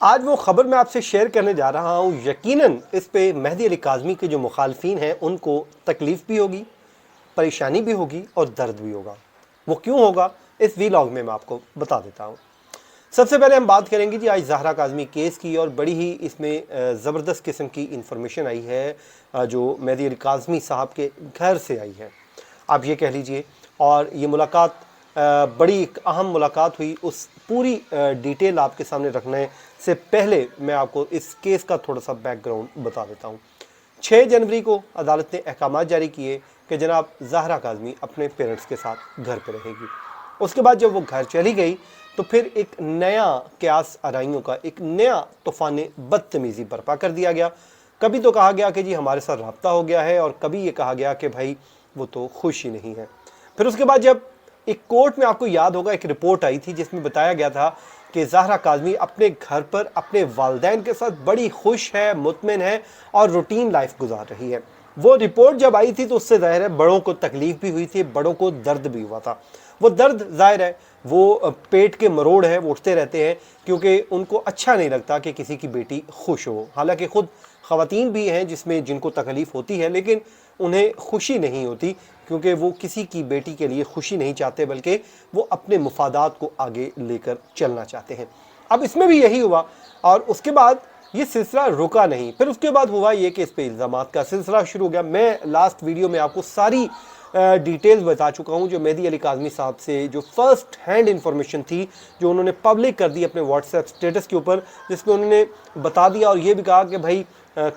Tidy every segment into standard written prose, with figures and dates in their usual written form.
آج وہ خبر میں آپ سے شیئر کرنے جا رہا ہوں، یقیناً اس پہ مہدی علی کاظمی کے جو مخالفین ہیں ان کو تکلیف بھی ہوگی، پریشانی بھی ہوگی اور درد بھی ہوگا۔ وہ کیوں ہوگا اس ویلاگ میں آپ کو بتا دیتا ہوں۔ سب سے پہلے ہم بات کریں گے جی آج زہرا کاظمی کیس کی، اور بڑی ہی اس میں زبردست قسم کی انفارمیشن آئی ہے جو مہدی علی کاظمی صاحب کے گھر سے آئی ہے، آپ یہ کہہ لیجئے۔ اور یہ ملاقات بڑی ایک اہم ملاقات ہوئی، اس پوری ڈیٹیل آپ کے سامنے رکھنے سے پہلے میں آپ کو اس کیس کا تھوڑا سا بیک گراؤنڈ بتا دیتا ہوں۔ 6 جنوری کو عدالت نے احکامات جاری کیے کہ جناب زہرا کاظمی اپنے پیرنٹس کے ساتھ گھر پہ رہے گی۔ اس کے بعد جب وہ گھر چلی گئی تو پھر ایک نیا قیاس آرائیوں کا ایک نیا طوفان بدتمیزی برپا کر دیا گیا۔ کبھی تو کہا گیا کہ جی ہمارے ساتھ رابطہ ہو گیا ہے، اور کبھی یہ کہا گیا کہ بھائی وہ تو خوش ہی نہیں ہے۔ پھر اس کے بعد جب ایک کورٹ میں آپ کو یاد ہوگا ایک رپورٹ آئی تھی جس میں بتایا گیا تھا کہ زہرا کاظمی اپنے گھر پر اپنے والدین کے ساتھ بڑی خوش ہے، مطمئن ہے اور روٹین لائف گزار رہی ہے۔ وہ رپورٹ جب آئی تھی تو اس سے ظاہر ہے بڑوں کو تکلیف بھی ہوئی تھی، بڑوں کو درد بھی ہوا تھا۔ وہ درد ظاہر ہے وہ پیٹ کے مروڑ ہے، وہ اٹھتے رہتے ہیں کیونکہ ان کو اچھا نہیں لگتا کہ کسی کی بیٹی خوش ہو۔ حالانکہ خود خواتین بھی ہیں جن کو تکلیف ہوتی ہے، لیکن انہیں خوشی نہیں ہوتی کیونکہ وہ کسی کی بیٹی کے لیے خوشی نہیں چاہتے، بلکہ وہ اپنے مفادات کو آگے لے کر چلنا چاہتے ہیں۔ اب اس میں بھی یہی ہوا، اور اس کے بعد یہ سلسلہ رکا نہیں۔ پھر اس کے بعد ہوا یہ کہ اس پہ الزامات کا سلسلہ شروع ہو گیا۔ میں لاسٹ ویڈیو میں آپ کو ساری ڈیٹیلز بتا چکا ہوں جو مہدی علی کاظمی صاحب سے جو فرسٹ ہینڈ انفارمیشن تھی، جو انہوں نے پبلک کر دی اپنے واٹس ایپ سٹیٹس کے اوپر، جس میں انہوں نے بتا دیا اور یہ بھی کہا کہ بھائی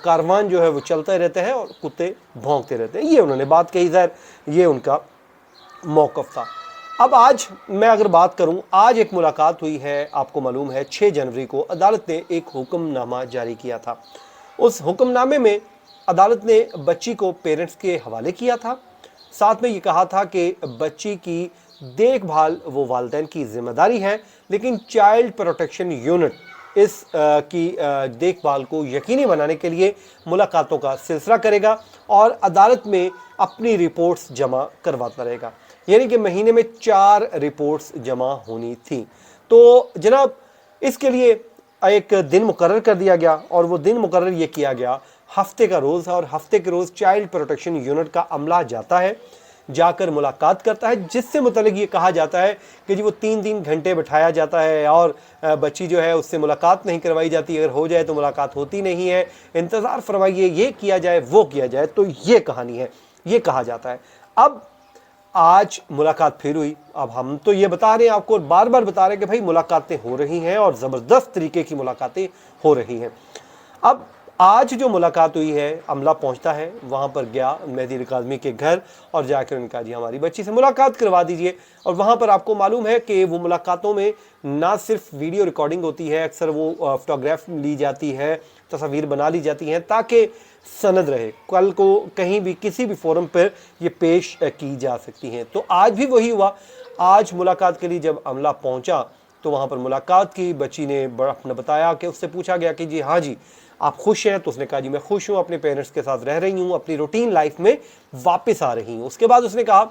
کاروان جو ہے وہ چلتا رہتا ہے اور کتے بھونکتے رہتے ہیں۔ یہ انہوں نے بات کہی، ظاہر یہ ان کا موقف تھا۔ اب آج میں اگر بات کروں، آج ایک ملاقات ہوئی ہے، آپ کو معلوم ہے 6 جنوری کو عدالت نے ایک حکم نامہ جاری کیا تھا۔ اس حکم نامے میں عدالت نے بچی کو پیرنٹس کے حوالے کیا تھا، ساتھ میں یہ کہا تھا کہ بچی کی دیکھ بھال وہ والدین کی ذمہ داری ہے، لیکن چائلڈ پروٹیکشن یونٹ اس کی دیکھ بھال کو یقینی بنانے کے لیے ملاقاتوں کا سلسلہ کرے گا اور عدالت میں اپنی رپورٹس جمع کرواتا رہے گا۔ یعنی کہ مہینے میں 4 رپورٹس جمع ہونی تھیں۔ تو جناب اس کے لیے ایک دن مقرر کر دیا گیا، اور وہ دن مقرر یہ کیا گیا ہفتے کا روز ہے، اور ہفتے کے روز چائلڈ پروٹیکشن یونٹ کا عملہ جاتا ہے، جا کر ملاقات کرتا ہے، جس سے متعلق یہ کہا جاتا ہے کہ جی وہ 3 گھنٹے بٹھایا جاتا ہے اور بچی جو ہے اس سے ملاقات نہیں کروائی جاتی، اگر ہو جائے تو ملاقات ہوتی نہیں ہے، انتظار فرمائیے، یہ کیا جائے وہ کیا جائے۔ تو یہ کہانی ہے، یہ کہا جاتا ہے۔ اب آج ملاقات پھر ہوئی۔ اب ہم تو یہ بتا رہے ہیں آپ کو، بار بار بتا رہے ہیں کہ بھائی ملاقاتیں ہو رہی ہیں اور زبردست طریقے کی ملاقاتیں ہو رہی ہیں۔ اب آج جو ملاقات ہوئی ہے، عملہ پہنچتا ہے، وہاں پر گیا مہدی علی کاظمی کے گھر اور جا کے ان کا جی ہماری بچی سے ملاقات کروا دیجئے۔ اور وہاں پر آپ کو معلوم ہے کہ وہ ملاقاتوں میں نہ صرف ویڈیو ریکارڈنگ ہوتی ہے، اکثر وہ فوٹوگراف لی جاتی ہے، تصاویر بنا لی جاتی ہیں تاکہ سند رہے، کل کو کہیں بھی کسی بھی فورم پر یہ پیش کی جا سکتی ہیں۔ تو آج بھی وہی ہوا۔ آج ملاقات کے لیے جب عملہ پہنچا تو وہاں پر ملاقات کی، بچی نے اپنا بتایا کہ اس سے پوچھا گیا کہ جی ہاں جی آپ خوش ہیں، تو اس نے کہا جی میں خوش ہوں، اپنے پیرنٹس کے ساتھ رہ رہی ہوں، اپنی روٹین لائف میں واپس آ رہی ہوں۔ اس کے بعد اس نے کہا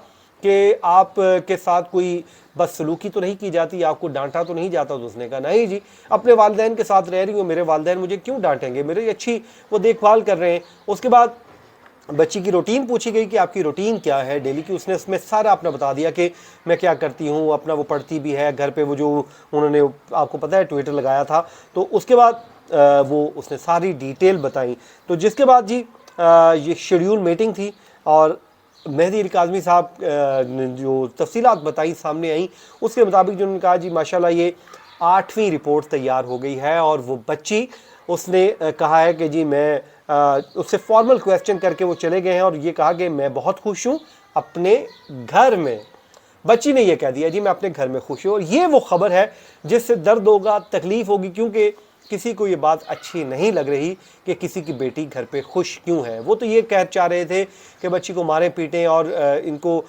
کہ آپ کے ساتھ کوئی بد سلوکی تو نہیں کی جاتی، آپ کو ڈانٹا تو نہیں جاتا؟ تو اس نے کہا نہیں جی، اپنے والدین کے ساتھ رہ رہی ہوں، میرے والدین مجھے کیوں ڈانٹیں گے، میری اچھی وہ دیکھ بھال کر رہے ہیں۔ اس کے بعد بچی کی روٹین پوچھی گئی کہ آپ کی روٹین کیا ہے ڈیلی کی، اس نے اس میں سارا اپنا بتا دیا کہ میں کیا کرتی ہوں، اپنا وہ پڑھتی بھی ہے گھر پہ، وہ جو انہوں نے آپ کو پتہ ہے ٹویٹر لگایا تھا۔ تو اس کے بعد وہ اس نے ساری ڈیٹیل بتائیں۔ تو جس کے بعد جی یہ شیڈیول میٹنگ تھی، اور مہدی علی کاظمی صاحب نے جو تفصیلات بتائیں سامنے آئیں، اس کے مطابق جو انہوں نے کہا جی ماشاءاللہ یہ 8ویں رپورٹ تیار ہو گئی ہے، اور وہ بچی اس نے کہا ہے کہ جی میں اس سے فارمل کویسچن کر کے وہ چلے گئے ہیں، اور یہ کہا کہ میں بہت خوش ہوں اپنے گھر میں۔ بچی نے یہ کہہ دیا جی میں اپنے گھر میں خوش ہوں، اور یہ وہ خبر ہے جس سے درد ہوگا، تکلیف ہوگی، کیونکہ کسی کو یہ بات اچھی نہیں لگ رہی کہ کسی کی بیٹی گھر پہ خوش کیوں ہے۔ وہ تو یہ کہہ چاہ رہے تھے کہ بچی کو مارے پیٹیں اور ان کو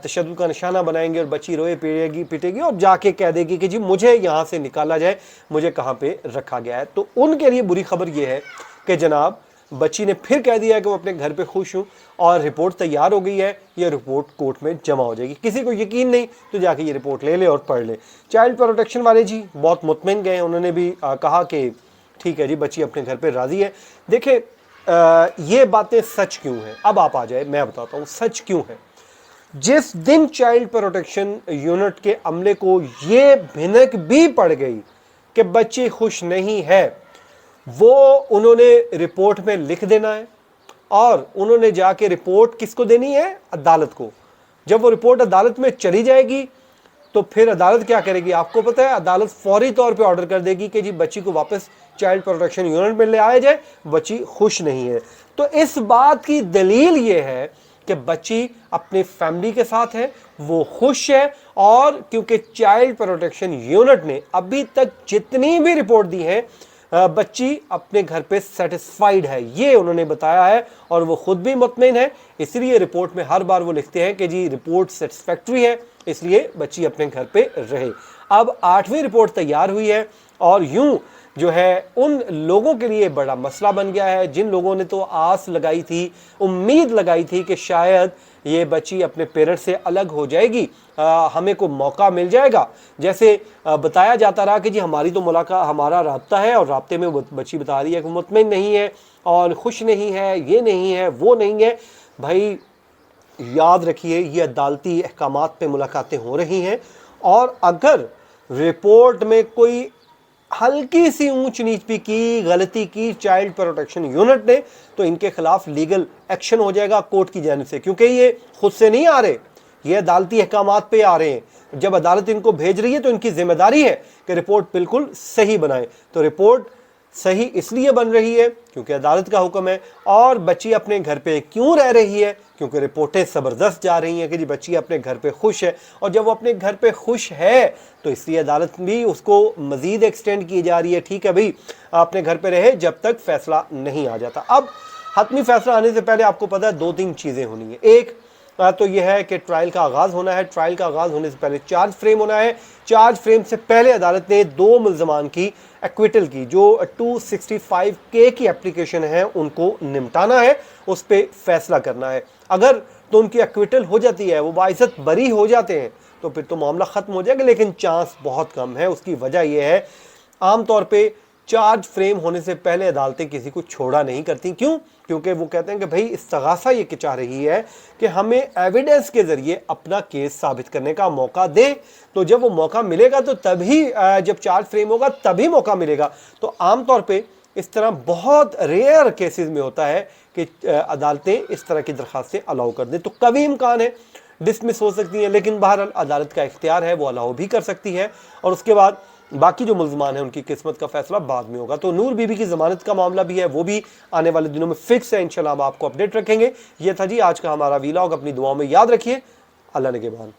تشدد کا نشانہ بنائیں گے، اور بچی روئے پیٹے گی اور جا کے کہہ دے گی کہ جی مجھے یہاں سے نکالا جائے، مجھے کہاں پہ رکھا گیا ہے۔ تو ان کے لیے بری خبر یہ ہے کہ جناب بچی نے پھر کہہ دیا کہ وہ اپنے گھر پہ خوش ہوں اور رپورٹ تیار ہو گئی ہے، یہ رپورٹ کورٹ میں جمع ہو جائے گی. کسی کو یقین نہیں تو جا کے یہ رپورٹ لے لے اور پڑھ لے. چائلڈ پروٹیکشن والے جی بہت مطمئن گئے، انہوں نے بھی کہا کہ ٹھیک ہے جی بچی اپنے گھر پہ راضی ہے. دیکھیں یہ باتیں سچ کیوں ہیں، اب آپ آ جائے میں بتاتا ہوں سچ کیوں ہے. جس دن چائلڈ پروٹیکشن یونٹ کے عملے کو یہ بھنک بھی پڑ گئی کہ بچی خوش نہیں ہے، وہ انہوں نے رپورٹ میں لکھ دینا ہے اور انہوں نے جا کے رپورٹ کس کو دینی ہے؟ عدالت کو. جب وہ رپورٹ عدالت میں چلی جائے گی تو پھر عدالت کیا کرے گی؟ آپ کو پتہ ہے عدالت فوری طور پہ آرڈر کر دے گی کہ جی بچی کو واپس چائلڈ پروٹیکشن یونٹ میں لے آیا جائے، بچی خوش نہیں ہے. تو اس بات کی دلیل یہ ہے کہ بچی اپنی فیملی کے ساتھ ہے، وہ خوش ہے، اور کیونکہ چائلڈ پروٹیکشن یونٹ نے ابھی تک جتنی بھی رپورٹ دی ہے بچی اپنے گھر پہ سیٹسفائیڈ ہے، یہ انہوں نے بتایا ہے اور وہ خود بھی مطمئن ہے. اس لیے رپورٹ میں ہر بار وہ لکھتے ہیں کہ جی رپورٹ سیٹسفیکٹری ہے، اس لیے بچی اپنے گھر پہ رہے. اب 8ویں رپورٹ تیار ہوئی ہے اور یوں جو ہے ان لوگوں کے لیے بڑا مسئلہ بن گیا ہے جن لوگوں نے تو آس لگائی تھی، امید لگائی تھی کہ شاید یہ بچی اپنے پیرنٹ سے الگ ہو جائے گی، ہمیں کو موقع مل جائے گا. جیسے بتایا جاتا رہا کہ جی ہماری تو ملاقات، ہمارا رابطہ ہے، اور رابطے میں بچی بتا رہی ہے کہ مطمئن نہیں ہے اور خوش نہیں ہے، یہ نہیں ہے وہ نہیں ہے. بھائی یاد رکھیے یہ عدالتی احکامات پہ ملاقاتیں ہو رہی ہیں، اور اگر رپورٹ میں کوئی ہلکی سی اونچ نیچ بھی کی، غلطی کی چائلڈ پروٹیکشن یونٹ نے، تو ان کے خلاف لیگل ایکشن ہو جائے گا کورٹ کی جانب سے، کیونکہ یہ خود سے نہیں آ رہے، یہ عدالتی احکامات پہ آ رہے ہیں. جب عدالت ان کو بھیج رہی ہے تو ان کی ذمہ داری ہے کہ رپورٹ بالکل صحیح بنائیں. تو رپورٹ صحیح اس لیے بن رہی ہے کیونکہ عدالت کا حکم ہے. اور بچی اپنے گھر پہ کیوں رہ رہی ہے؟ کیونکہ رپورٹیں زبردست جا رہی ہیں کہ جی بچی اپنے گھر پہ خوش ہے، اور جب وہ اپنے گھر پہ خوش ہے تو اس لیے عدالت بھی اس کو مزید ایکسٹینڈ کی جا رہی ہے. ٹھیک ہے بھئی اپنے گھر پہ رہے جب تک فیصلہ نہیں آ جاتا. اب حتمی فیصلہ آنے سے پہلے آپ کو پتہ ہے 2-3 چیزیں ہونی ہیں. ایک تو یہ ہے کہ ٹرائل کا آغاز ہونا ہے. ٹرائل کا آغاز ہونے سے پہلے چارج فریم ہونا ہے. چارج فریم سے پہلے عدالت نے 2 ملزمان کی ایکویٹل کی، جو 265K کی اپلیکیشن ہے، ان کو نمٹانا ہے، اس پہ فیصلہ کرنا ہے. اگر تو ان کی ایکویٹل ہو جاتی ہے، وہ باعزت بری ہو جاتے ہیں، تو پھر تو معاملہ ختم ہو جائے گا، لیکن چانس بہت کم ہے. اس کی وجہ یہ ہے عام طور پہ چارج فریم ہونے سے پہلے عدالتیں کسی کو چھوڑا نہیں کرتی. کیوں؟ کیونکہ وہ کہتے ہیں کہ بھئی استغاثہ یہ کہ چاہ رہی ہے کہ ہمیں ایویڈنس کے ذریعے اپنا کیس ثابت کرنے کا موقع دے. تو جب وہ موقع ملے گا تو تبھی، جب چارج فریم ہوگا تبھی موقع ملے گا. تو عام طور پہ اس طرح بہت ریئر کیسز میں ہوتا ہے کہ عدالتیں اس طرح کی درخواستیں الاؤ کر دیں. تو کبھی امکان ہے ڈسمس ہو سکتی ہیں، لیکن بہرحال عدالت کا اختیار ہے، وہ الاؤ بھی کر سکتی ہے. اور اس کے بعد باقی جو ملزمان ہیں ان کی قسمت کا فیصلہ بعد میں ہوگا. تو نور بی بی کی ضمانت کا معاملہ بھی ہے، وہ بھی آنے والے دنوں میں فکس ہے، انشاءاللہ ہم آپ کو اپڈیٹ رکھیں گے. یہ تھا جی آج کا ہمارا ویلاگ. اپنی دعاؤں میں یاد رکھیے. اللہ نگہبان.